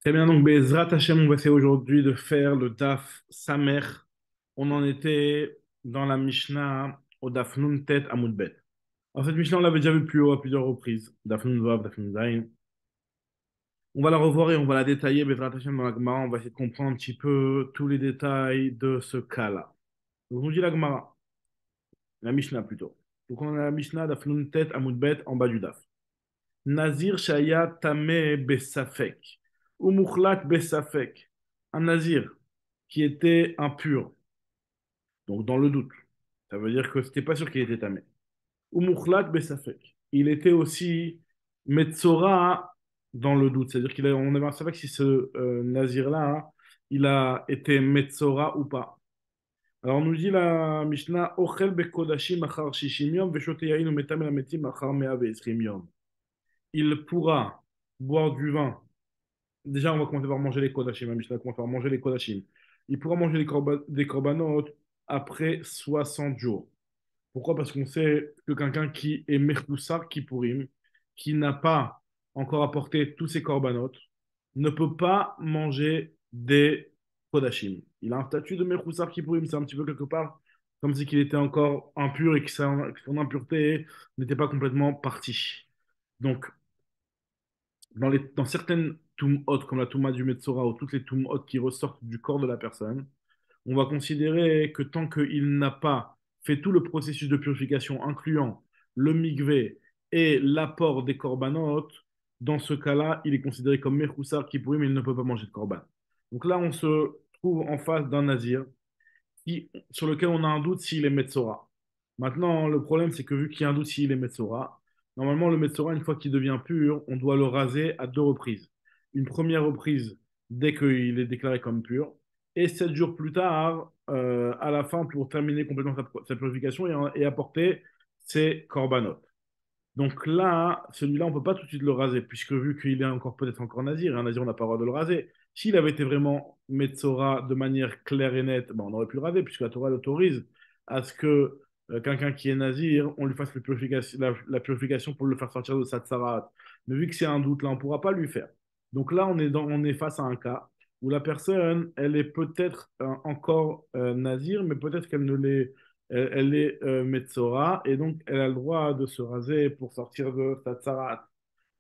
Très bien, donc Bezrat Hashem, on va essayer aujourd'hui de faire le Daf Samer. On en était dans la Mishnah au Daf Nun Tet Amud Bet. Alors cette Mishnah, on l'avait déjà vu plus haut à plusieurs reprises. Daf Nun Vav, Daf Nun Zayin. On va la revoir et on va la détailler, Bezrat Hashem, dans la Gemara. On va essayer de comprendre un petit peu tous les détails de ce cas-là. Donc on dit la Gemara, la Mishnah plutôt. Donc on a la Mishnah Daf Nun Tet Amud Bet en bas du Daf. Nazir Shaya Tameh Besafek. Ou Mukhlat Besafek. Un Nazir qui était impur, donc dans le doute. Ça veut dire que c'était pas sûr qu'il était tamé. Ou Mukhlat Besafek. Il était aussi Metzora dans le doute. C'est-à-dire qu'on avait un Safek si ce Nazir-là, hein, il a été Metzora ou pas. Alors, on nous dit la Mishnah, Ochel bekodashim achar shishim yom, veshote yain umetam el hametim achar mea ve'esrim yom. Il pourra boire du vin. Déjà, on va commencer par manger les kodashim. La Mishnah commence par manger les kodashim. Il pourra manger des korbanot après 60 jours. Pourquoi? Parce qu'on sait que quelqu'un qui est mechoussar kippurim, qui n'a pas encore apporté tous ses korbanot, ne peut pas manger des kodashim. Il a un statut de mechoussar kippurim, c'est un petit peu quelque part comme si qu'il était encore impur et que son impureté n'était pas complètement partie. Donc, dans certaines tum'ot, comme la touma du Metzora ou toutes les tum'ot qui ressortent du corps de la personne, on va considérer que tant qu'il n'a pas fait tout le processus de purification, incluant le mikvé et l'apport des korbanot, dans ce cas-là, il est considéré comme mechoussar qui pourrit, mais il ne peut pas manger de korban. Donc là, on se trouve en face d'un nazir sur lequel on a un doute s'il est Metzora. Maintenant, le problème, c'est que vu qu'il y a un doute s'il est Metzora, normalement, le Metzora, une fois qu'il devient pur, on doit le raser à deux reprises. Une première reprise dès qu'il est déclaré comme pur, et 7 jours plus tard, à la fin, pour terminer complètement sa purification et apporter ses korbanot. Donc là, celui-là, on ne peut pas tout de suite le raser, puisque vu qu'il est encore peut-être encore nazir, et un nazir, on n'a pas le droit de le raser. S'il avait été vraiment Metzora de manière claire et nette, ben, on aurait pu le raser, puisque la Torah l'autorise à ce que quelqu'un qui est nazir, on lui fasse la purification pour le faire sortir de sa tsarat. Mais vu que c'est un doute, là, on ne pourra pas lui faire. Donc là, on est face à un cas où la personne, elle est peut-être encore nazir, mais peut-être qu'elle ne l'est elle est Metzora et donc elle a le droit de se raser pour sortir de sa tsarat.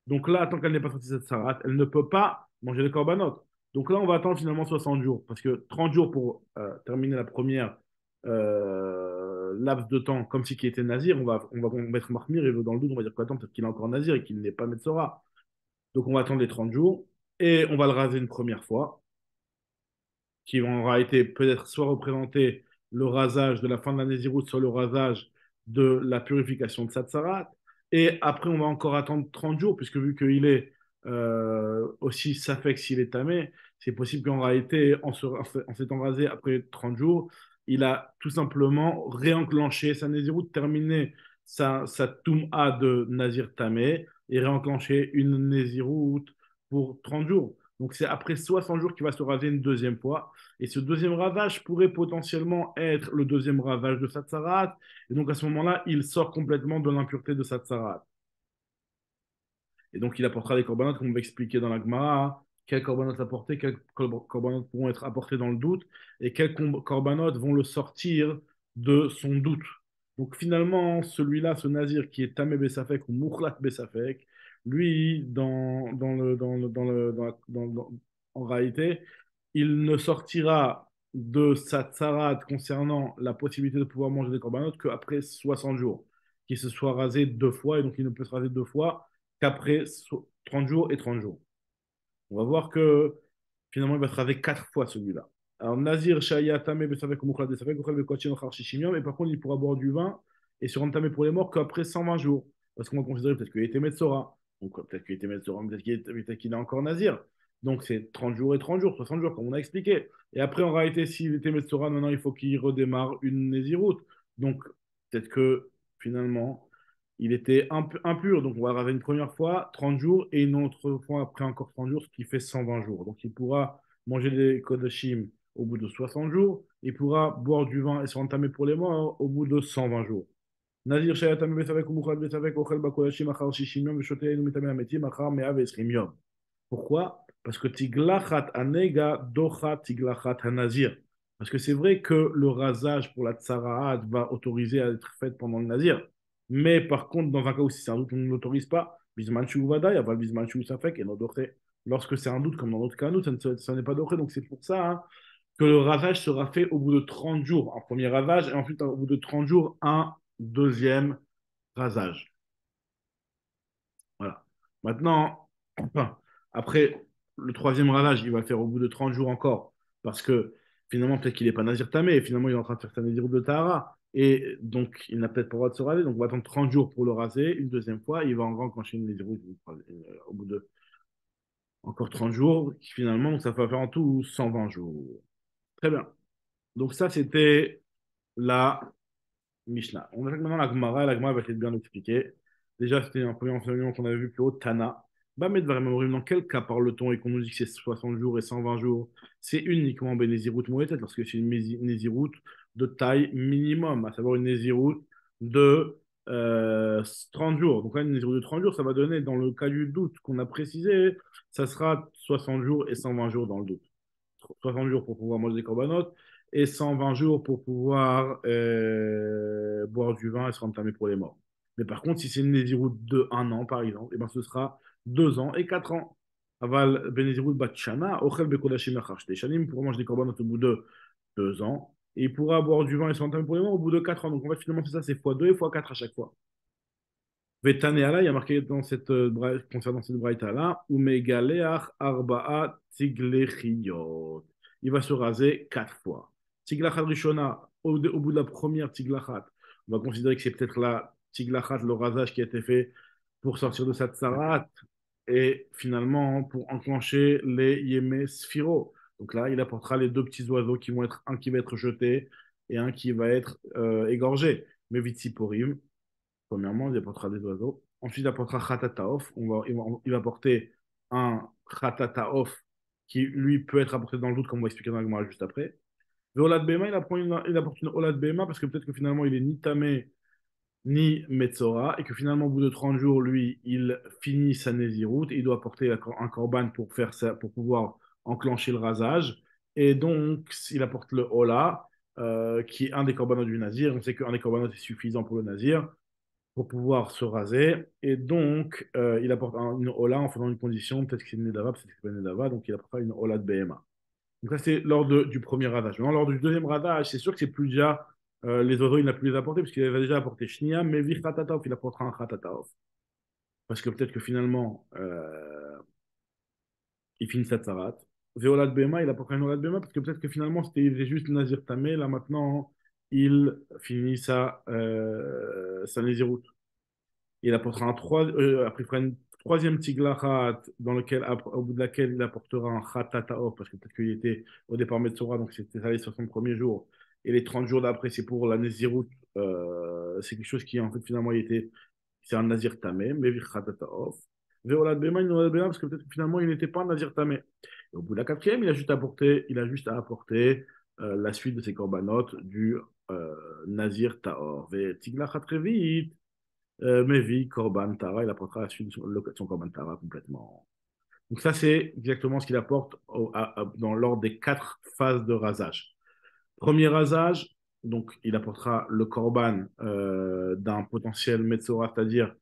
Donc là, tant qu'elle n'est pas sortie de cette tsarat, elle ne peut pas manger les korbanot. Donc là, on va attendre finalement 60 jours parce que 30 jours pour terminer la première laps de temps comme si qu'il était nazir, on va mettre Mahmir et dans le doute, on va dire qu'attends, peut-être qu'il est encore nazir et qu'il n'est pas Metzora. Donc on va attendre les 30 jours et on va le raser une première fois qui aura été peut-être soit représenté le rasage de la fin de la Nézirut, soit le rasage de la purification de Satsarat. Et après, on va encore attendre 30 jours, puisque vu qu'il est aussi Safek s'il est tamé, c'est possible qu'en réalité, en s'étant rasé après 30 jours, il a tout simplement réenclenché sa Nézirut, terminé sa Toum'a de Nazir tamé et réenclenché une Nézirut pour 30 jours. Donc c'est après 60 jours qu'il va se raser une deuxième fois. Et ce deuxième ravage pourrait potentiellement être le deuxième ravage de Satsarat. Et donc à ce moment-là, il sort complètement de l'impureté de Satsarat. Et donc il apportera des corbanotes, comme on va expliquer dans la Gemara, quels corbanotes apporter, quels corbanotes pourront être apportés dans le doute, et quels corbanotes vont le sortir de son doute. Donc finalement, celui-là, ce nazir qui est Tamé Bessafek ou Moukhlat Bessafek, lui, en réalité, il ne sortira de sa tsarade concernant la possibilité de pouvoir manger des corbanotes qu'après 60 jours, qu'il se soit rasé deux fois, et donc il ne peut se raser deux fois qu'après 30 jours et 30 jours. On va voir que finalement, il va se raser quatre fois celui-là. Alors, Nazir, Shaya, Tamé, Besafek, Moukhla, Besafek, Moukhla, Bekotchen, Ochar, Shishimium, et par contre, il pourra boire du vin et se rendre tamé pour les morts qu'après 120 jours. Parce qu'on va considérer peut-être qu'il était Metzora, donc peut-être qu'il était Metzora, peut-être qu'il est encore Nazir. Donc, c'est 30 jours et 30 jours, 60 jours, comme on a expliqué. Et après, en réalité, s'il était Metzora, maintenant, il faut qu'il redémarre une Néziroute. Donc, peut-être que finalement, il était impur, donc on va raser une première fois 30 jours et une autre fois après encore 30 jours, ce qui fait 120 jours. Donc il pourra manger des kodashim au bout de 60 jours, il pourra boire du vin et se rentamer pour les morts au bout de 120 jours. Nazir shayatam besavek ou mukhad besavek ochel bakodashim achar shishim yom veshotein umitamei hametim achar mea ve'esrim yom. Pourquoi? Parce que Tiglachat Anega, Docha Tiglachat Hanazir. Parce que c'est vrai que le rasage pour la tsaraat va autoriser à être fait pendant le nazir. Mais par contre, dans un cas où si c'est un doute, on ne l'autorise pas. Bisman Shu Vada, il y a pas le Bisman Shu Safek et non Doché. Lorsque c'est un doute, comme dans l'autre cas, nous, ça n'est pas Doché. Donc c'est pour ça hein, que le rasage sera fait au bout de 30 jours. Un premier rasage et ensuite, au bout de 30 jours, un deuxième rasage. Voilà. Maintenant, enfin, après, le troisième rasage, il va le faire au bout de 30 jours encore. Parce que finalement, peut-être qu'il n'est pas Nazir Tamé, et finalement, il est en train de faire sa Nazir de Tahara. Et donc, il n'a peut-être pas le droit de se raser. Donc, on va attendre 30 jours pour le raser. Une deuxième fois, il va encore enclencher une Nazir au bout de encore 30 jours. Finalement, donc ça va faire en tout 120 jours. Très bien. Donc, ça, c'était la Mishnah. On attaque maintenant la Gemara. La Gemara va être bien expliquer. Déjà, c'était un premier enseignement qu'on avait vu plus haut, Tana. Bah, mais vraiment, dans quel cas parle-t-on et qu'on nous dit que c'est 60 jours et 120 jours? C'est uniquement ben, Nézirut Moetet, lorsque c'est une Nézirut de taille minimum, à savoir une Nézirut de 30 jours. Donc là, une Nézirut de 30 jours, ça va donner, dans le cas du doute qu'on a précisé, ça sera 60 jours et 120 jours dans le doute. 60 jours pour pouvoir manger des corbanotes et 120 jours pour pouvoir boire du vin et se rentamer pour les morts. Mais par contre, si c'est une Nézirut de 1 an, par exemple, eh ben, ce sera 2 ans et 4 ans. Aval Benezirut Batchana, Ochel Bekodashim Achar Shanim, pour manger des corbanotes au bout de 2 ans. Et il pourra boire du vin et se rentamer pour les morts au bout de 4 ans. Donc en fait, finalement, c'est ça, c'est x2 et x4 à chaque fois. Vetaneala, il y a marqué dans cette, concernant cette braïta-là, Umegaleach Arba'a Tiglechiyot. Il va se raser 4 fois. Tiglachat Rishona, au bout de la première Tiglachat, on va considérer que c'est peut-être la Tiglachat, le rasage qui a été fait pour sortir de sa tsarat et finalement pour enclencher les Yémé Sphiro. Donc là, il apportera les deux petits oiseaux qui vont être, un qui va être jeté et un qui va être égorgé. Mais Vitsiporim, premièrement, il apportera des oiseaux. Ensuite, il apportera Khatataof. Il va apporter un Khatataof qui, lui, peut être apporté dans le doute, comme on va expliquer dans la Gemara juste après. Le Olad Bema, il apporte une Olad Bema parce que peut-être que finalement, il est ni Tamé ni Metzora et que finalement, au bout de 30 jours, lui, il finit sa Nézirut et il doit apporter un korban pour faire ça, pour pouvoir enclencher le rasage. Et donc, il apporte le Ola, qui est un des corbanotes du Nazir. On sait qu'un des corbanotes est suffisant pour le Nazir pour pouvoir se raser. Et donc, il apporte une Ola en faisant une condition, peut-être que c'est une Nedava, peut-être que c'est pas une Nedava, donc il apportera une Ola de BMA. Donc ça, c'est lors du premier radage. Maintenant, lors du deuxième radage, c'est sûr que c'est plus déjà, les oiseaux, il n'a plus les apporter, parce qu'il avait déjà apporté Shnia, mais Vir Khatatov, il apportera un Khatatov. Parce que peut-être que finalement, il finit sa tsarat. Veolat Bema, il apportera une Ola de BMA, parce que peut-être que finalement, c'était juste Nazir Tamé, là maintenant, il finit sa Nézirut. Il apportera après, il fera une troisième tiglachat au bout de laquelle il apportera un khatataof, parce que peut-être qu'il était au départ Metzora, donc c'était ça les 60 premiers jours. Et les 30 jours d'après, c'est pour la Nézirut. C'est quelque chose qui, en fait, finalement, c'est un Nazir Tamé, mais khatataof. Veolat Bema, il n'aurait Bema, parce que peut-être que finalement, il n'était pas un Nazir Tamé. Et au bout de la quatrième, il a juste à apporter la suite de ses corbanotes du Nazir Taor. Ve tiglachat revit. Mevi, Korban, Tara, il apportera la suite de son Korban Tara complètement. Donc ça, c'est exactement ce qu'il apporte dans l'ordre des 4 phases de rasage. Premier rasage, donc il apportera le Korban d'un potentiel Metzora, c'est-à-dire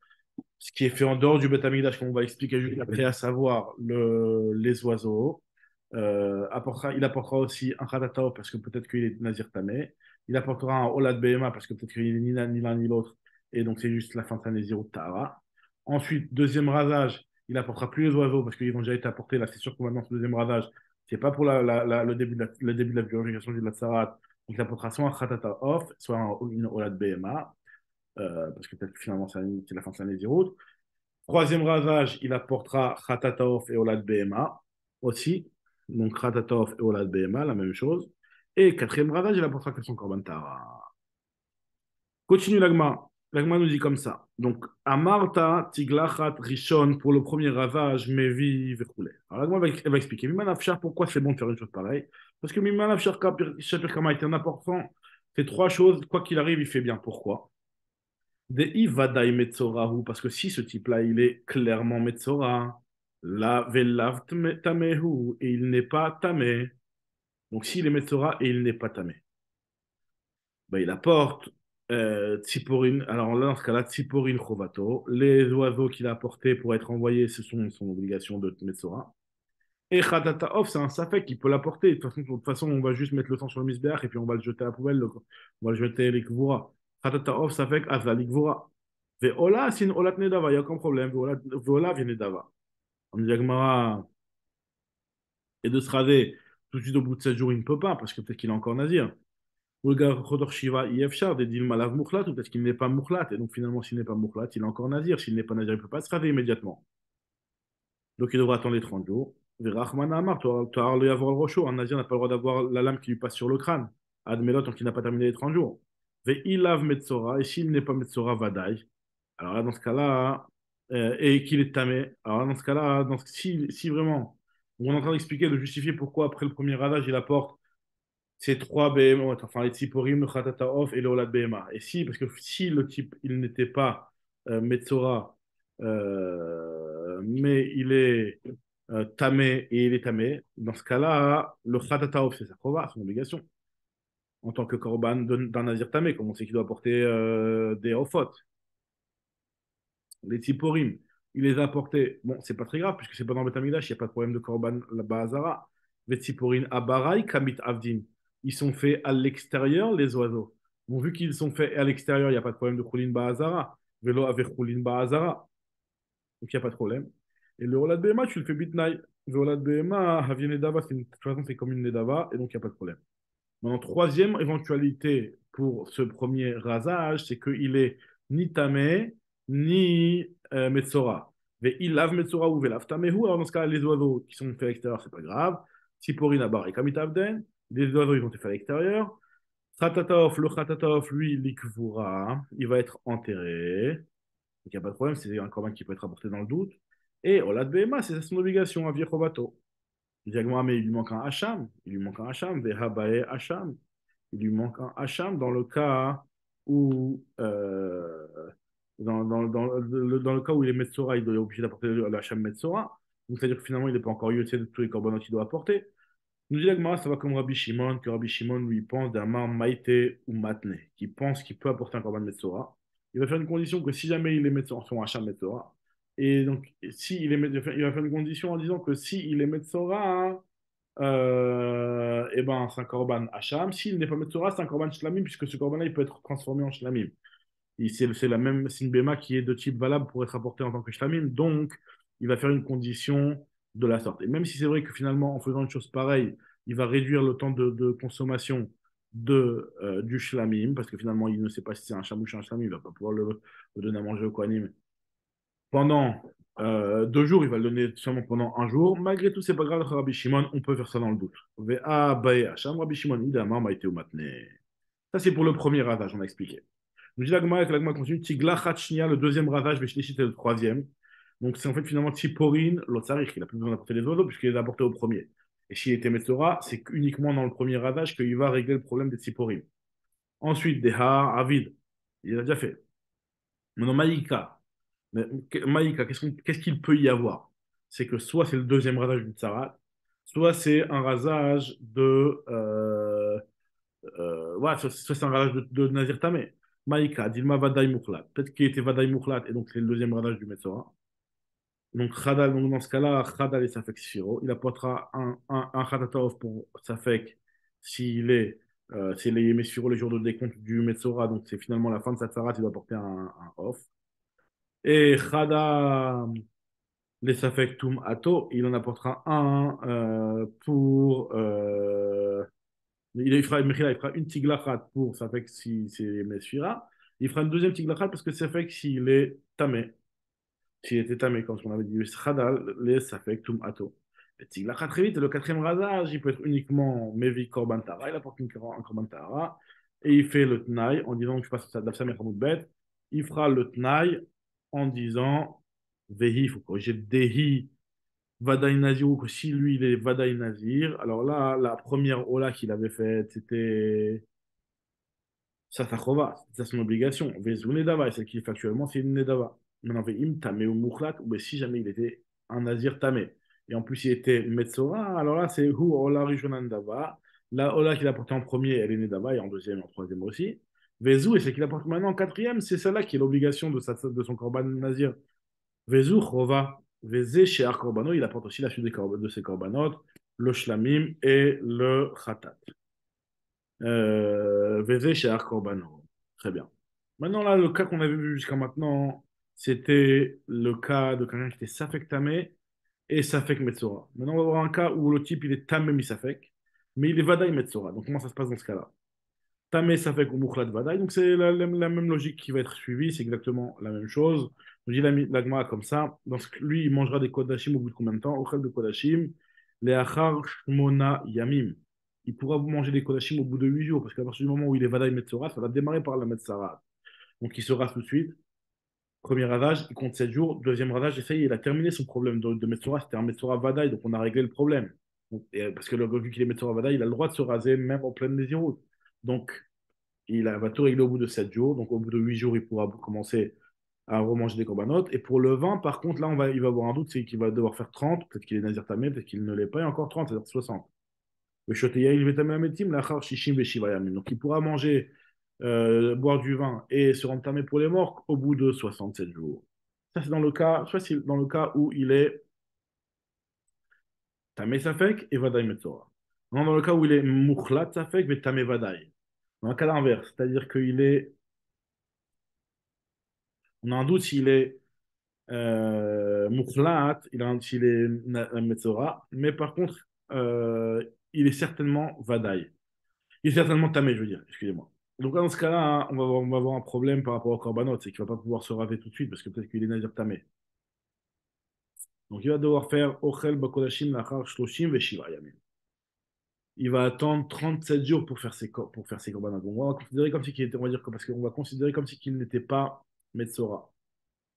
ce qui est fait en dehors du Beth Amikdash, comme on va expliquer juste après, à savoir les oiseaux. Il apportera aussi un Khatatao parce que peut-être qu'il est Nazir Tamé. Il apportera un Olad Behema parce que peut-être qu'il est ni l'un ni l'autre. Et donc, c'est juste la fin de sa Nézirut Tahara. Ensuite, deuxième rasage, il apportera plus les oiseaux parce qu'ils ont déjà été apportés. Là, c'est sûr que maintenant, ce deuxième rasage, c'est pas pour le début de la purification du Latsarat. Donc, il apportera soit un Khatata off, soit une Olad Behema. Parce que peut-être que finalement, c'est la fin de sa Nézirut. Troisième rasage, il apportera Khatataof et Olad Behema aussi. Donc Khatataof et Olad Behema, la même chose. Et quatrième rasage, il apportera que son Korban Tahara. Continue l'agma. L'agma nous dit comme ça. Donc, Amarta, Tiglachat, Rishon, pour le premier rasage, Mevi, Vechoulé. Alors, l'agma elle va expliquer. Mimanafshar, pourquoi c'est bon de faire une chose pareille? Parce que Mimanafshar, Shapir Kama est un important. Ces 3 choses, quoi qu'il arrive, il fait bien. Pourquoi? De Ivadaï Metzorahu, parce que si ce type-là, il est clairement Metzora, La velav tamehu, et il n'est pas tamé. Donc, s'il est Metzora et il n'est pas tamé, ben, il apporte Tsiporin. Alors là, dans ce cas-là, Tsiporin Chovato. Les oiseaux qu'il a apportés pour être envoyés, ce sont son obligation de Metzora. Et Khatata Off, c'est un safek qui peut l'apporter. De toute façon, on va juste mettre le sang sur le misbeach et puis on va le jeter à la poubelle. On va le jeter les Kvura. Khatata Off, safek, Azali Kvura. Veola, c'est une Olat Nedava, il n'y a aucun problème. Veola vient Nedava. On dit Agmara, et de se raser tout de suite au bout de 7 jours, il ne peut pas, parce que peut-être qu'il est encore nazir. Ou le gars Khodor Shiva Yefshar, des dit Malav Mukhlat, ou peut-être qu'il n'est pas Mukhlat. Et donc finalement, s'il n'est pas Mukhlat, il est encore nazir. S'il n'est pas nazir, il ne peut pas se raser immédiatement. Donc il devra attendre les 30 jours. Rahman Amar, tu auras le avoir le rocho. Un nazir n'a pas le droit d'avoir la lame qui lui passe sur le crâne. Admelo, tant qu'il n'a pas terminé les 30 jours. Ve ilav Metzora, et s'il n'est pas Metzora, Vadaï. Alors là, dans ce cas-là, et qu'il est tamé. Alors là, dans ce cas-là, si vraiment, on est en train d'expliquer, de justifier pourquoi après le premier radage, il apporte ces trois BMA, enfin les Tziporim, le Khatata Off et le Olad BMA. Et si, parce que si le type, il n'était pas Metzora, mais il est tamé et il est tamé, dans ce cas-là, le Khatata Off, c'est sa chova, son obligation, en tant que korban d'un nazir tamé, comme on sait qu'il doit porter des ofot. Les Tziporim, il les a apportés. Bon, c'est pas très grave, puisque c'est pas dans le Betamidash, il n'y a pas de problème de korban là-bas à Zara. Les Tziporim, Abarai, Kamit Avdin. Ils sont faits à l'extérieur, les oiseaux. Bon, vu qu'ils sont faits à l'extérieur, il n'y a pas de problème de Khulin Ba'azara. Vélo avec Khulin Ba'azara. Donc il n'y a pas de problème. Et le Rolad Behema, tu le fais Bitnai. Le Rolad Behema, Havien Nedava, de toute façon, c'est comme une Nedava, et donc il n'y a pas de problème. Maintenant, troisième éventualité pour ce premier rasage, c'est qu'il est ni tamé, ni metzora. Mais il lave metzora ou velave tamehu. Alors, dans ce cas, les oiseaux qui sont faits à l'extérieur, c'est pas grave. Siporina bar et kamitavden. Les oiseaux, ils vont être faits à l'extérieur. Khatatov, le khatatov, lui, l'ikvura, il va être enterré. Donc, il n'y a pas de problème, c'est un corban qui peut être apporté dans le doute. Et Olad Behema, c'est son obligation à Virchovato. Diagma, mais il lui manque un Hacham. Il lui manque un Hacham. Vehabae Hacham. Il lui manque un Hacham dans le cas où, dans le cas où il est Metzora, il est obligé d'apporter le Hacham Metzora. Donc, c'est-à-dire que finalement, il n'est pas encore yoté de tous les corbanotes qu'il doit apporter. Nous dit Diagma, ça va comme Rabbi Shimon, que Rabbi Shimon lui pense d'un mar maïté ou matne, qui pense qu'il peut apporter un corban Metzora. Il va faire une condition que si jamais il est Metzora, son Hacham Metzora, et donc, si il va faire une condition en disant que si il est Metzora, et ben, c'est un korban Hacham. S'il n'est pas Metzora, c'est un korban Shlamim, puisque ce korban-là, il peut être transformé en Shlamim. C'est la même, c'est une béma qui est de type valable pour être apportée en tant que Shlamim, donc il va faire une condition de la sorte. Et même si c'est vrai que finalement, en faisant une chose pareille, il va réduire le temps de consommation du Shlamim, parce que finalement, il ne sait pas si c'est un chamouche ou un Shlamim, il ne va pas pouvoir le donner à manger au Kohanim pendant 2 jours, il va le donner seulement pendant un jour. Malgré tout, c'est pas grave, Rabbi Shimon, on peut faire ça dans le doute. Ve'a bae Hacham, Rabbi Shimon, idama, maïté ou matné. Ça, c'est pour le premier ravage, on a expliqué. Nous dit l'agma, et l'agma continue, Tigla Chachnia, le deuxième ravage, Veshlichit, c'est le troisième. Donc, c'est en fait finalement Tziporin, l'Otsarich, il a plus besoin d'apporter les oiseaux, puisqu'il les a apportés au premier. Et s'il était Metzora, c'est uniquement dans le premier ravage qu'il va régler le problème des Tziporin. Ensuite, Deha, Avid, il a déjà fait. Maintenant, Maïka. Mais Maïka, qu'est-ce qu'il peut y avoir? C'est que soit c'est le deuxième rasage du Tsarat, soit c'est un rasage de. Ouais, soit c'est un rasage de Nazir Tamé. Maïka, Dilma Vadaï Mukhlat. Peut-être qu'il était Vadaï Mukhlat, et donc c'est le deuxième rasage du Metzora. Donc, Khadal, donc dans ce cas-là, Khadal et Safek Shiro. Il apportera un Khatatov pour Safek s'il est Yemé Shiro les jours de décompte du Metzora. Donc, c'est finalement la fin de sa Tsarat, il doit apporter un off. Et Khada. Les Safektum Ato, il en apportera un pour. Il fera une tiglachat pour Safek si c'est Mesfira. Il fera une deuxième tiglachat parce que Safek s'il est tamé. S'il était tamé, comme on avait dit, Khadal, les Safektum Ato. Le tiglachat très vite, le quatrième rasage, il peut être uniquement Mevi Korbantara. Il apporte un Korbantara. Et il fait le Tnaï en disant que je passe à Dafsam et Bet. Il fera le Tnaï en disant. Vehi, il faut corriger Dehi Vadaï Nazir, ou que si lui il est Vadaï Nazir, alors là, la première Ola qu'il avait faite, c'était Satachova, c'est son obligation. Vezou Nedava, et celle qu'il fait actuellement, c'est une Nedava. Maintenant, Veim Tameu Mukhlat, ou si jamais il était un Nazir Tamé. Et en plus, il était Metzora. Alors là, c'est Hu Ola Rishonan Dava. La Ola qu'il a portée en premier, elle est née Dava, et en deuxième et en troisième aussi. Vezou, et c'est qu'il apporte maintenant en quatrième, c'est celle-là qui est l'obligation de son Korban Nazir. Vezou, Chova. Vezé, Shear Korbano, il apporte aussi la suite de ses Korbanot, le Shlamim et le Khatat. Vezé, Shear Korbano. Très bien. Maintenant, là, le cas qu'on avait vu jusqu'à maintenant, c'était le cas de quelqu'un qui était Safek Tamé et Safek Metzora. Maintenant, on va voir un cas où le type, il est Tamé mi-Safek, mais il est Vadaï Metzora. Donc, comment ça se passe dans ce cas-là? Tamé Safek ou Mukhlat Vadaï. Donc, c'est la même logique qui va être suivie, c'est exactement la même chose. Je dis la Gemara comme ça. Lui, il mangera des Kodashim au bout de combien de temps? Au de Kodashim, les Achar Shmona Yamim. Il pourra manger des Kodashim au bout de 8 jours, parce qu'à partir du moment où il est Vadaï Metzora, ça va démarrer par la Metzora. Donc, il se rase tout de suite. Premier ravage, il compte 7 jours. Deuxième ravage, essaye, il a terminé son problème de Metsora. C'était un Metsora Vadaï, donc on a réglé le problème. Donc, parce que vu qu'il est Metsora Vadaï, il a le droit de se raser même en pleine Nézirut. Donc, va tout régler au bout de 7 jours. Donc, au bout de 8 jours, il pourra commencer à remanger des corbanotes. Et pour le vin, par contre, là, il va avoir un doute, c'est qu'il va devoir faire 30. Peut-être qu'il est Nazir Tamé, peut-être qu'il ne l'est pas, et encore 30, c'est-à-dire 60. Le shoteya, il va tamer ametim, l'achar shishim veshiva yamin. Donc, il pourra manger, boire du vin et se rendre tamé pour les morts au bout de 67 jours. Ça, c'est dans le cas, soit c'est dans le cas où il est tamé safek et vadaï metzora. Non, dans le cas où il est mukhlat safek et tamé vadaï. Dans le cas inverse, c'est-à-dire qu'il est, on a un doute s'il est mukhlat, s'il est metzora, mais par contre, il est certainement vadaï. Il est certainement tamé, je veux dire, excusez-moi. Donc là, dans ce cas-là, hein, on va avoir un problème par rapport au korbanot, c'est qu'il ne va pas pouvoir se raver tout de suite parce que peut-être qu'il est nazir tamé. Donc il va devoir faire ochel bakodashim lachar shloshim veshiva yamim. Il va attendre 37 jours pour faire ses korbanot. Donc on va considérer comme si qu'il était, on va dire que parce qu'on va considérer comme si qu'il n'était pas Metzora.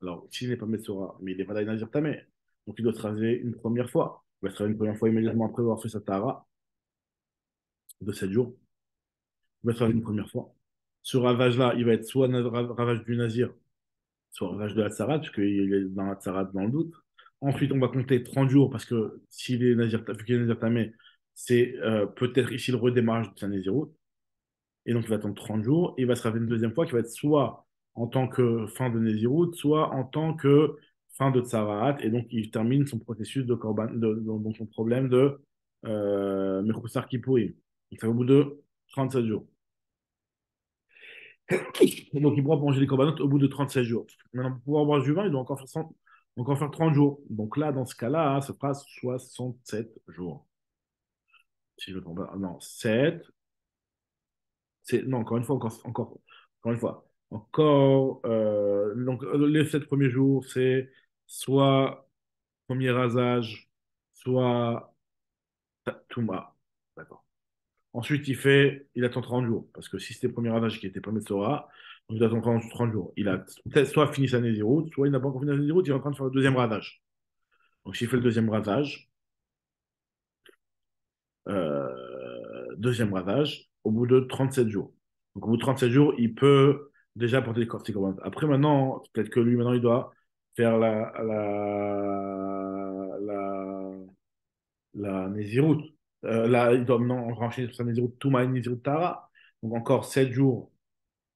Alors, s'il n'est pas Metzora, mais il est pas nazir tamé. Donc il doit se raser une première fois. Il va se raser une première fois immédiatement après avoir fait sa tara de 7 jours. Il va se raser une première fois. Ce ravage-là, il va être soit ravage du nazir, soit ravage de la tsarade, puisqu'il est dans la tsarade dans le doute. Ensuite, on va compter 30 jours, parce que s'il est nazir, vu qu'il est nazir tamé, c'est peut-être ici le redémarrage de sa naziroute. Et donc, il va attendre 30 jours, et il va se raver une deuxième fois, qui va être soit en tant que fin de naziroute, soit en tant que fin de tsarat, et donc il termine son processus de korban, donc son problème de Mechoussar Kippourim. Donc, ça va au bout de 37 jours. Donc, il pourra manger les corbanotes au bout de 37 jours. Maintenant, pour pouvoir boire du vin, il doit encore faire 30 jours. Donc là, dans ce cas-là, hein, ça fera 67 jours. Si je ne me trompe pas. Non, 7. Non, encore une fois, encore une fois. Encore, donc, les 7 premiers jours, c'est soit premier rasage, soit Touma. D'accord. Ensuite, il attend 30 jours. Parce que si c'était le premier ravage qui n'était pas Metsora, donc il attend 30 jours. Il a peut-être soit fini sa Nézirut, soit il n'a pas encore fini sa Nézirut, il est en train de faire le deuxième ravage. Donc s'il fait le deuxième ravage, au bout de 37 jours. Donc au bout de 37 jours, il peut déjà porter les corticomates. Après, maintenant, peut-être que lui, maintenant, il doit faire la Nézirut. Là, il doit maintenant enchaîner sur sa Nézirut Touma et Nézirut Tara. Donc encore 7 jours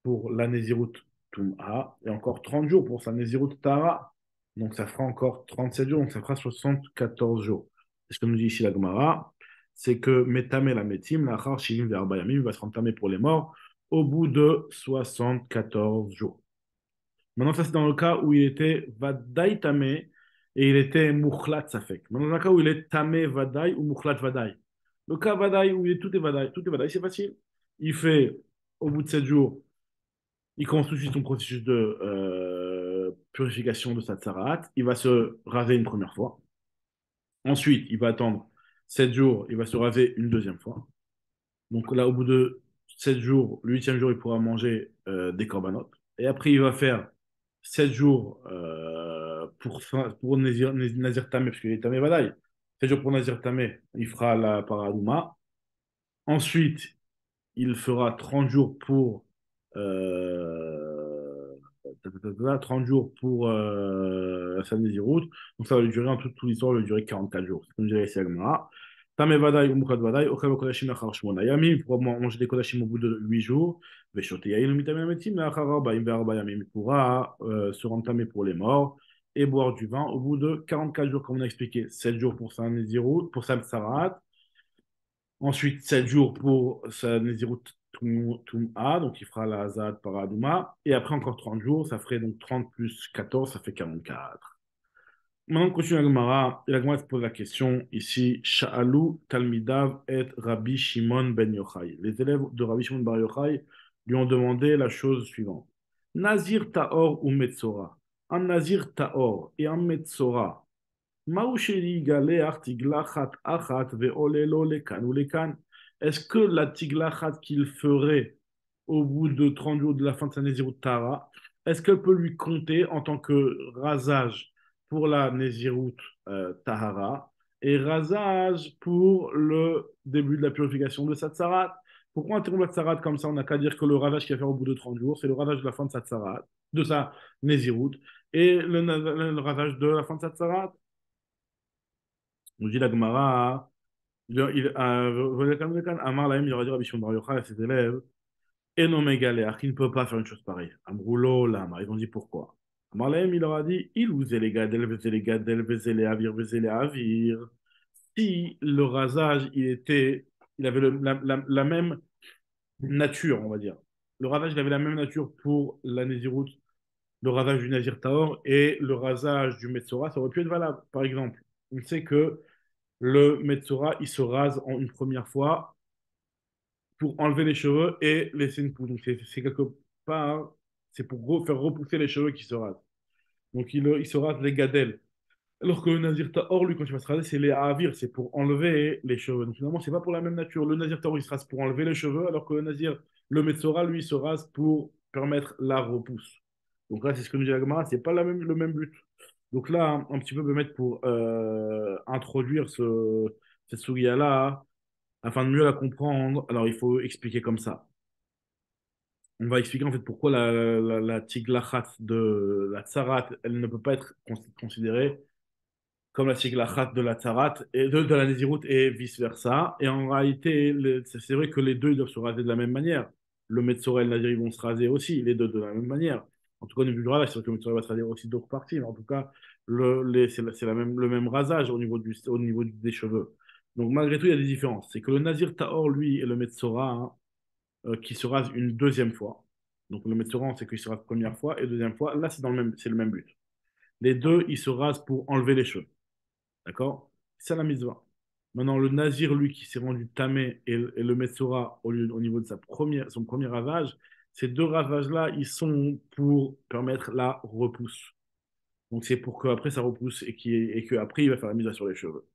pour la Nézirut Tum'a et encore 30 jours pour sa Nézirut Tara. Donc ça fera encore 37 jours, donc ça fera 74 jours. Et ce que nous dit ici la Gemara, c'est que Metame la Metim, la Shivim Verba Yamim, va se rentamer pour les morts au bout de 74 jours. Maintenant, ça c'est dans le cas où il était Vadaï Tamé et il était Mukhlat Safek. Maintenant, dans le cas où il est Tamé Vadaï ou Mukhlat Vadaï. Le cas Vadaï où tout est Vadaï, c'est facile. Il fait au bout de 7 jours il commence tout de suite son processus de purification de sa tsarat. Il va se raser une première fois. Ensuite, il va attendre 7 jours. Il va se raser une deuxième fois. Donc là, au bout de 7 jours, le huitième jour, il pourra manger des corbanotes. Et après, il va faire 7 jours pour Nazir Tamé, parce qu'il est Tamé Vadaï. 7 jours pour Nazir Tamé, il fera la paradouma. Ensuite, il fera 30 jours pour 30 jours pour la salle des route. Donc ça va lui durer, en toute l'histoire, va lui durer 44 jours. C'est comme dirait ici Agmara. Tame vadaï ou mukad vadaï, ochel kodashim lachar shmona yamim, il pourra manger des kodashim au bout de 8 jours. Veshote yayin mitamim ametim lachar arbaim ve'arba yamim, il pourra se rentamer pour les morts et boire du vin au bout de 44 jours, comme on a expliqué. 7 jours pour sa Nézirut, pour sa Tsarat. Ensuite, 7 jours pour sa Nézirut Tum'a, donc il fera la Hazad par Adouma. Et après, encore 30 jours, ça ferait donc 30 plus 14, ça fait 44. Maintenant, on continue la Gemara. Et la Gemara se pose la question ici, Sha'alou Talmidav et Rabbi Shimon ben Yochai. Les élèves de Rabbi Shimon ben Yochai lui ont demandé la chose suivante. Nazir Taor ou Metzora. Un Nazir Taor et un Metzora. Est-ce que la tiglachat qu'il ferait au bout de 30 jours de la fin de sa Nézirut Tara, est-ce qu'elle peut lui compter en tant que rasage pour la Nézirut Tahara et rasage pour le début de la purification de sa tsarat? Pourquoi interrompre la tsarat comme ça? On n'a qu'à dire que le ravage qu'il va faire au bout de 30 jours, c'est le ravage de la fin de sa tsarat, de sa Nézirut, et le ravage de la fin de sa tsarat. Nous dit la Gemara, Amar Lahem, il aura dit Rabbi Shimon Bar Yochai à ses élèves, Eno Megaléach, qui ne peut pas faire une chose pareille. Amroulo Lama, ils ont dit pourquoi. Amar Lahem, il leur a dit, Il vous les gadel, les gadel, les avir, les avir. Si le rasage, il avait la même nature, on va dire. Le rasage, il avait la même nature pour la Nézirut, le rasage du Nazir Taor et le rasage du Metzora, ça aurait pu être valable. Par exemple, on sait que le Metzora, il se rase en une première fois pour enlever les cheveux et laisser une pousse. Donc, c'est quelque part, c'est pour faire repousser les cheveux qui se rasent. Donc, il se rase les gadelles. Alors que le Nazir Tahor, lui, quand il va se raser, c'est les Avir, c'est pour enlever les cheveux. Donc, finalement, c'est pas pour la même nature. Le Nazir Tahor, il se rase pour enlever les cheveux, alors que le Metzora, lui, il se rase pour permettre la repousse. Donc là, c'est ce que nous dit la Gemara, c'est pas le même but. Donc là, un petit peu peut-être pour introduire cette souria-là, afin de mieux la comprendre, alors il faut expliquer comme ça. On va expliquer en fait pourquoi la tiglachat de la tsarat, elle ne peut pas être considérée comme la tiglachat de la tsarat et de la nézirut et vice-versa. Et en réalité, c'est vrai que les deux ils doivent se raser de la même manière. Le Metzora et le Nazir, ils vont se raser aussi, les deux de la même manière. En tout cas, au niveau du rasage, c'est vrai que le Metzora va se raser aussi d'autres parties, mais en tout cas, c'est le même rasage au niveau des cheveux. Donc malgré tout, il y a des différences. C'est que le Nazir Tahor, lui, et le Metzora, hein, qui se rase une deuxième fois. Donc le Metzora, on sait qu'il se rase première fois et deuxième fois. Là, c'est le même but. Les deux, ils se rasent pour enlever les cheveux. D'accord? C'est ça la mitzvah. Maintenant, le Nazir, lui, qui s'est rendu tamé, et le Metzora, au niveau de son premier ravage, ces deux ravages-là, ils sont pour permettre la repousse. Donc, c'est pour qu'après, ça repousse et qu'après, il va faire la mise sur les cheveux.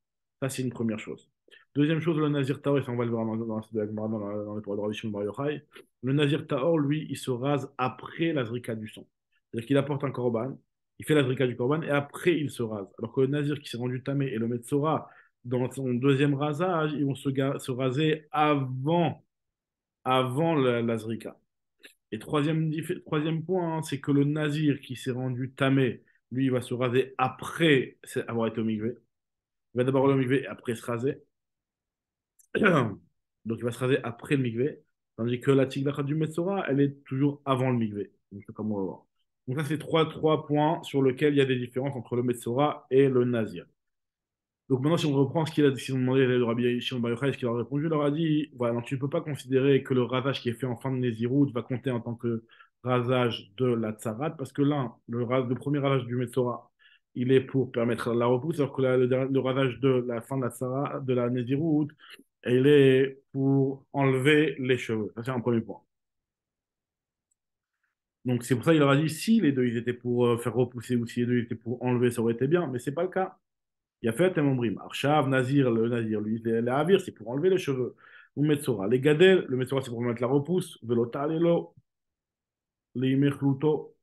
Ça, c'est une première chose. Deuxième chose, le Nazir Tahor, et ça, on va le voir dans les paroles de Rabbi Shimon Bar Yochai. Le Nazir Tahor, lui, il se rase après la zrika du sang. C'est-à-dire qu'il apporte un korban, il fait la zrika du korban, et après, il se rase. Alors que le Nazir qui s'est rendu tamé et le Metzora, dans son deuxième rasage, ils vont se raser avant la zrika. Et troisième point, hein, c'est que le Nazir qui s'est rendu tamé, lui, il va se raser après avoir été au mikvé. Il va d'abord aller au mikvé et après se raser. Donc, il va se raser après le mikvé. Tandis que la tiglacha du Metzora, elle est toujours avant le mikvé. Donc, c'est comme on va voir. Donc, ça, c'est trois points sur lesquels il y a des différences entre le Metzora et le Nazir. Donc, maintenant, si on reprend ce qu'il a dit, si on demandait le Rabbi Shimon Bar Yochai, ce qu'il a répondu, il leur a dit voilà, donc, tu ne peux pas considérer que le rasage qui est fait en fin de Nézirut va compter en tant que rasage de la Tsarat, parce que là, le premier rasage du Metzora, il est pour permettre la repousse, alors que le rasage de la fin de la Tsarat, de la Nézirut, il est pour enlever les cheveux. Ça, c'est un premier point. Donc, c'est pour ça qu'il leur a dit si les deux ils étaient pour faire repousser ou si les deux ils étaient pour enlever, ça aurait été bien, mais c'est pas le cas. Il a fait un membrim. Arshav, Nazir, le Nazir, lui, les Avir, c'est pour enlever les cheveux. Ou Metzora. Les Gadel, le Metzora, c'est pour mettre la repousse. Velota, les Imerluto.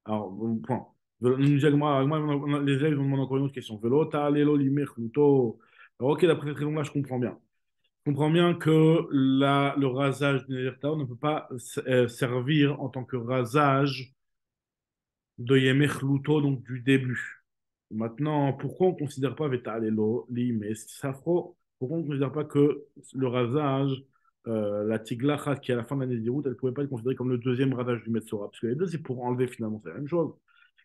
Alors, point. Les élèves vont demander encore une autre question. Velota, Lelo, Limerluto. Alors, ok, d'après cette raison-là, je comprends bien. Je comprends bien que le rasage du Nazir Tao ne peut pas servir en tant que rasage de Yemech Luto, donc du début. Maintenant, pourquoi on ne considère pas Vetalelo, Lim et Safro? Pourquoi on ne considère pas que le rasage, la Tiglachat qui est à la fin de l'année Nézirut, elle ne pouvait pas être considérée comme le deuxième rasage du Metzora? Parce que les deux, c'est pour enlever finalement, c'est la même chose.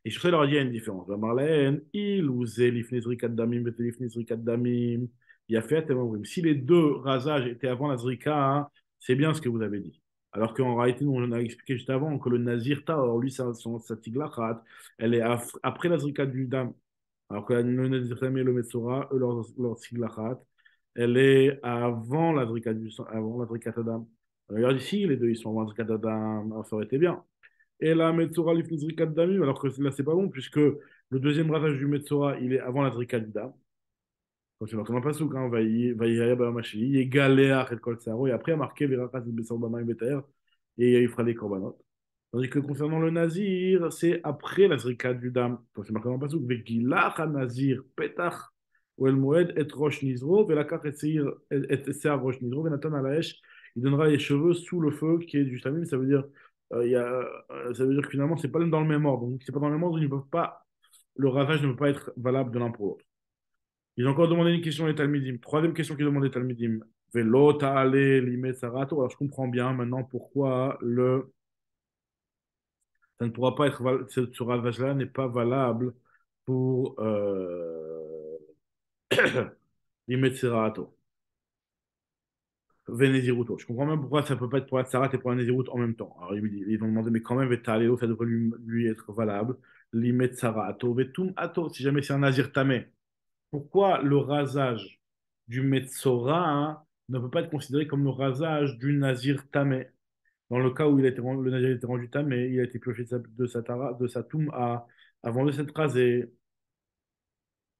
Et sur ça, il leur a dit, il y a une différence. La Marlène, il ou Zé, Lifnei Zrikat Damim, Vete Lifnei Zrikat Damim, il a fait Temavrim. Si les deux rasages étaient avant la Zrika, hein, c'est bien ce que vous avez dit. Alors qu'en réalité, nous, on a expliqué juste avant que le Nazir Taor, lui, sa Tiglachat, elle est après la Zrika du Dam. Alors que le Nazir Tam et le Metzora, eux, leur Tiglachat, elle est avant la Zrika Adam. Regarde ici, les deux, ils sont avant la Zrika Adam, ça aurait été bien. Et la Metzora Lifnei Zrikat Damim, alors que là, c'est pas bon, puisque le deuxième ravage du Metzora, il est avant la Zrika du Dam. Quand tu marques dans le passouk, hein, Vaïe Bamashi, Yegalea Achet Kol Tsaro, et après, il y a marqué Verachas Besar Bamaim Beter, et il fera les korbanot. Tandis que concernant le Nazir, c'est après la Zrika du Dam. Quand c'est marqué dans le passouk, Vegilach Nazir Petach, ou El Moed et Rosh Nizro, Velakach et Sear Rosh Nizro, Venatan Alaesh, il donnera les cheveux sous le feu qui est du Shlamim, ça veut dire, ça veut dire que finalement, c'est pas dans le même ordre. Donc, c'est pas dans le même ordre, ils ne peuvent pas, le ravage ne peut pas être valable de l'un pour l'autre. Ils ont encore demandé une question les Talmidim. Troisième question qu'ils demandent les Talmidim. Velo ta'ale limet sarato. Alors je comprends bien maintenant pourquoi ça ne pourra pas être ce ravage-là n'est pas valable pour limet sarato. Vénéziruto. Je comprends même pourquoi ça ne peut pas être pour la Tsarat et pour la Nézirut en même temps. Alors ils ont demandé, mais quand même, Vetaleo, ça devrait lui être valable. Limet sarato. Vetum ato, si jamais c'est un Nazir tamé. Pourquoi le rasage du Metzora, hein, ne peut pas être considéré comme le rasage du Nazir Tamé? Dans le cas où le Nazir était rendu Tamé, il a été purifié de sa Touma avant de s'être rasé,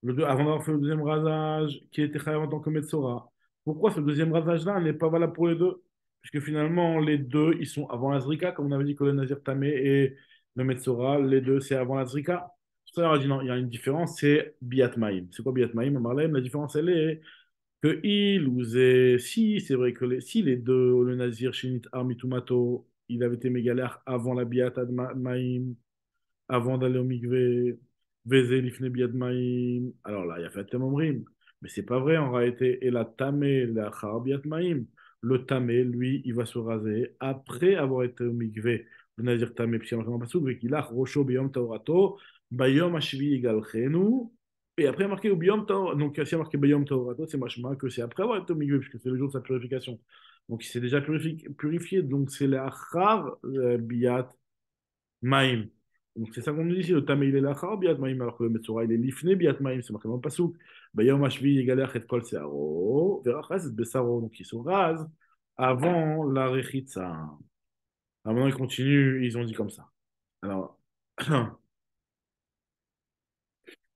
avant d'avoir fait le deuxième rasage qui était chayav en tant que Metzora. Pourquoi ce deuxième rasage-là n'est pas valable pour les deux? Puisque finalement, les deux, ils sont avant la Zrika, comme on avait dit que le Nazir Tamé et le Metzora, les deux, c'est avant la Zrika. Ça, on a dit non, il y a une différence, c'est Biat Maïm. C'est quoi Biat Maïm, Marlène? La différence, elle est que il ou si, c'est vrai que si les deux, le Nazir, Shinit, Armitumato, il avait été mégalère avant la Biat Maïm, avant d'aller au mikvé, Vezé lifne biad maïm. Alors là, il y a fait Temomrim. Mais c'est pas vrai en réalité. Et la tamé, la char biad maïm. Le tamé, lui, il va se raser après avoir été au mikvé. Le nazir tamé, puis il y a marqué dans le qu'il a rocho biyom taorato, bayom ashvi igalchenu. Et après, il y a marqué au biyom taorato. Donc, s'il y a marqué bayom taorato, c'est machma que c'est après avoir été au mikvé, puisque c'est le jour de sa purification. Donc, il s'est déjà purifié. Donc, c'est la char biat Maïm. Donc c'est ça qu'on nous dit ici, le Tamé il est lachar biat maïm, alors que le Metzora il est lifné biat maïm, c'est marqué dans le pasouk. Bayom hashvi yegalech et kol searo, verachas et besaro, donc ils se rasent avant la rechitza. Ah, maintenant ils continuent, ils ont dit comme ça. Alors,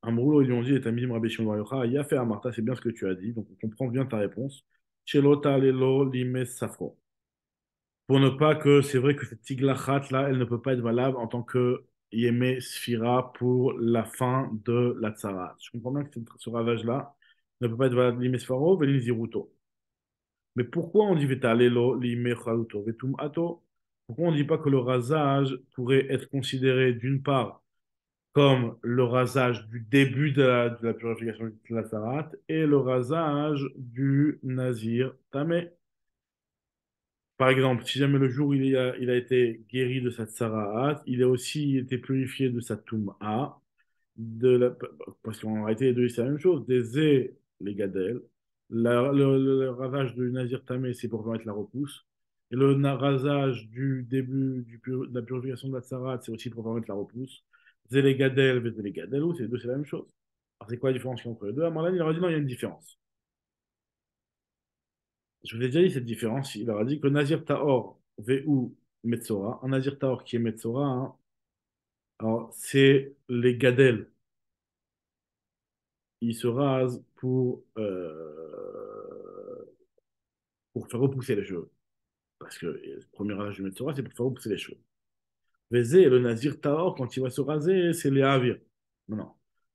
Amroulo, ils lui ont dit, et Tamim Rabbi Shimon Bar Yochai, il a fait à Martha, c'est bien ce que tu as dit, donc on comprend bien ta réponse. Shelota lelo limes safro. Pour ne pas que, c'est vrai que cette tiglachat là, elle ne peut pas être valable en tant que yémé sphira pour la fin de la tsara. Je comprends bien que ce ravage-là ne peut pas être valable l'yémé spharo, velim ziruto. Mais pourquoi on dit vetalelo l'yémé chaluto, vetum ato? Pourquoi on ne dit pas que le rasage pourrait être considéré d'une part comme le rasage du début de la purification de la tsarat et le rasage du nazir tamé? Par exemple, si jamais le jour où il a été guéri de sa tsaraat, il a aussi été purifié de sa toum'a, parce qu'en réalité, les deux, c'est la même chose. Des ais, les gadelles. Le ravage du nazir tamé, c'est pour permettre la repousse. Et le rasage du début de la purification de la tsarat, c'est aussi pour permettre la repousse. Zé les gadelles, vé les gadelles, c'est les deux, c'est la même chose. Alors, c'est quoi la différence entre les deux? Amarlan, il leur a dit non, il y a une différence. Je vous ai déjà dit cette différence. Il leur a dit que Nazir Tahor, Ve'u Metzora, un Nazir Tahor qui est Metzora, hein, alors c'est les gadelles. Ils se rasent pour faire repousser les cheveux. Parce que le premier rasage du Metzora, c'est pour faire repousser les cheveux. Vezé, le Nazir Tahor, quand il va se raser, c'est les Havir. Non, non.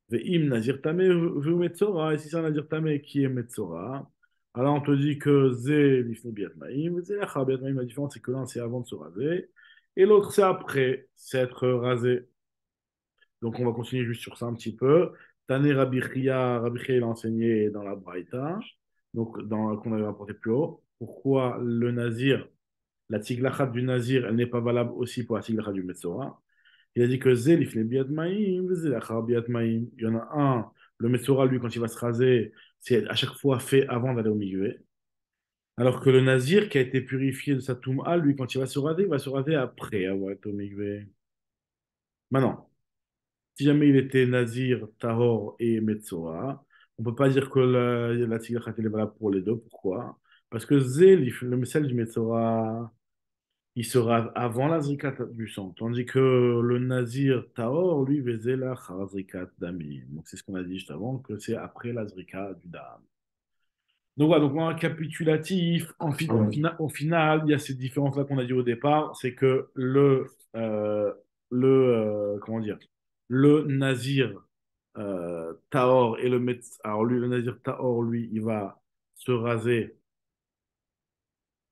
Ve'im Nazir Tamé, Ve'u Metzora, et si c'est un Nazir Tamé qui est Metzora, alors on te dit que Zé, l'Ifne Biat Maïm, Zé, Lacha Biat Maïm, la différence c'est que l'un c'est avant de se raser, et l'autre c'est après s'être rasé. Donc, on va continuer juste sur ça un petit peu. Tané Rabbi Chia, il a enseigné dans la Braïta, donc qu'on avait rapporté plus haut. Pourquoi le Nazir, la tiglachat du Nazir, elle n'est pas valable aussi pour la tiglachat du Metzora? Il a dit que Zélif les biat maïm, Zélachar biat maïm. Il y en a un, le Metzora, lui, quand il va se raser, c'est à chaque fois fait avant d'aller au milieu. Alors que le Nazir, qui a été purifié de sa touma, lui, quand il va se raser après avoir été au mikvé. Maintenant, si jamais il était Nazir, Tahor et Metzora, on peut pas dire que la tigre est valable pour les deux. Pourquoi? Parce que le messel du Metzora, il sera avant la zrikat du sang. Tandis que le Nazir, Tahor, lui, vezé la zrikat d'ami. Donc c'est ce qu'on a dit juste avant, que c'est après la zrika du dam. Donc voilà, donc en récapitulatif, au final, il y a ces différences-là qu'on a dit au départ, c'est que comment dire, le Nazir Tahor et le Metz, alors lui, le Nazir Tahor, lui, il va se raser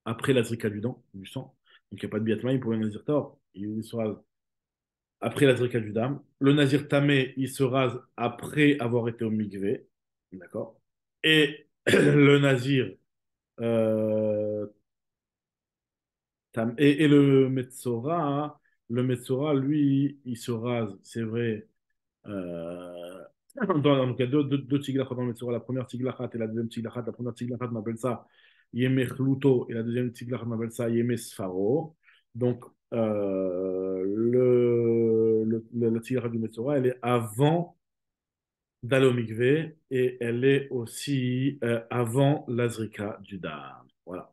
après la zrika du sang, donc il n'y a pas de biatmaï pour le Nazir Tahor, il se rase après la zrika du dam. Le Nazir Tamé, il se rase après avoir été au mikvé, d'accord? Et le Nazir euh, et le Metzora, lui, il se rase, c'est vrai. Donc, il y a deux tiglachot dans le Metzora. La première tiglachat et la deuxième tiglachat. La première tiglachat, on appelle ça Yeme Chluto et la deuxième tiglachat, on appelle ça Yeme Sfaro. Donc, la tiglachat du Metzora, elle est avant d'aller au mikvé et elle est aussi avant l'azrika du Dam. Voilà.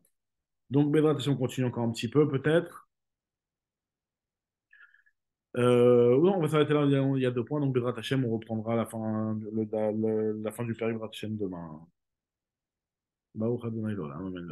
Donc, Bédrat, si on continue encore un petit peu, peut-être. Oui, on va s'arrêter là. Il y a 2 points. Donc, Bezrat Hachem, on reprendra la fin du périple Bezrat Hachem demain. Baruch Adonai Olam. Amen.